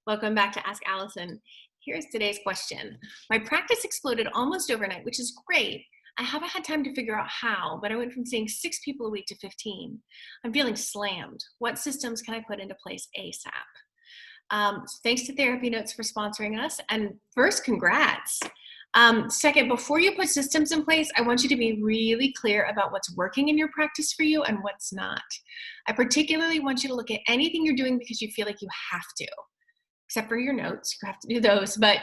Welcome back to Ask Allison. Here's today's question. My practice exploded almost overnight, which is great. I haven't had time to figure out how, but I went from seeing 6 people a week to 15. I'm feeling slammed. What systems can I put into place ASAP? So thanks to Therapy Notes for sponsoring us. And first, congrats. Second, before you put systems in place, I want you to be really clear about what's working in your practice for you and what's not. I particularly want you to look at anything you're doing because you feel like you have to, except for your notes, you have to do those. But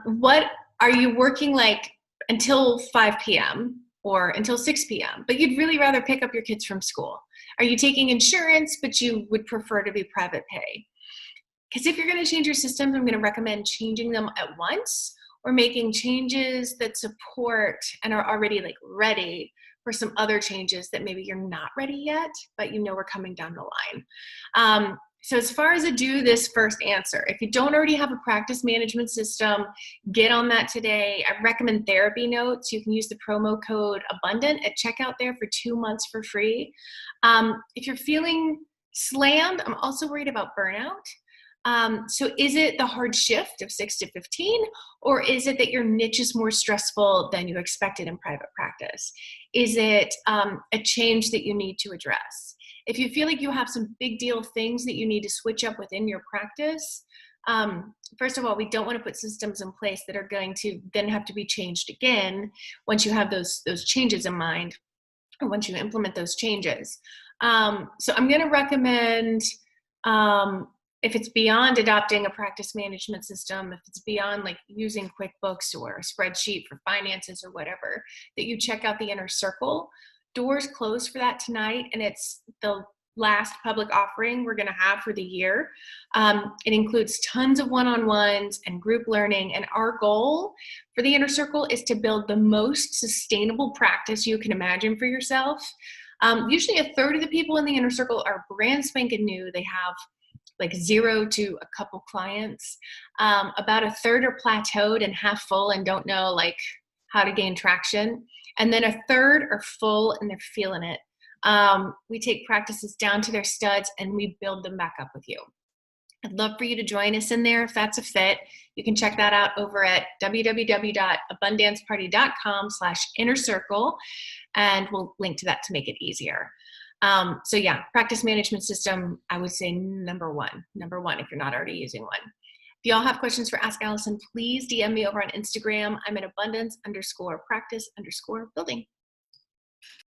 what are you working like until 5 p.m. or until 6 p.m., but you'd really rather pick up your kids from school? Are you taking insurance, but you would prefer to be private pay? Because if you're going to change your systems, I'm going to recommend changing them at once or making changes that support and are already like ready for some other changes that maybe you're not ready yet, but you know we're coming down the line. So as far as a do this first answer, if you don't already have a practice management system, get on that today. I recommend Therapy Notes. You can use the promo code ABUNDANT at checkout there for 2 months for free. If you're feeling slammed, I'm also worried about burnout. So is it the hard shift of 6 to 15, or is it that your niche is more stressful than you expected in private practice? Is it a change that you need to address? If you feel like you have some big deal things that you need to switch up within your practice, first of all, we don't want to put systems in place that are going to then have to be changed again once you have those changes in mind, or once you implement those changes. So I'm going to recommend, if it's beyond adopting a practice management system, if it's beyond like using QuickBooks or a spreadsheet for finances or whatever, that you check out the Inner Circle. Doors close for that tonight, and it's the last public offering we're going to have for the year. It includes tons of one-on-ones and group learning, and our goal for the Inner Circle is to build the most sustainable practice you can imagine for yourself. Usually a third of the people in the Inner Circle are brand spanking new. They have like 0 to a couple clients. About a third are plateaued and half full and don't know like how to gain traction. And then a third are full and they're feeling it. We take practices down to their studs and we build them back up with you. I'd love for you to join us in there if that's a fit. You can check that out over at www.abundanceparty.com/inner circle, and we'll link to that to make it easier. So yeah, practice management system, I would say number one if you're not already using one. If y'all have questions for Ask Allison, please DM me over on Instagram. I'm at abundance_practice_building.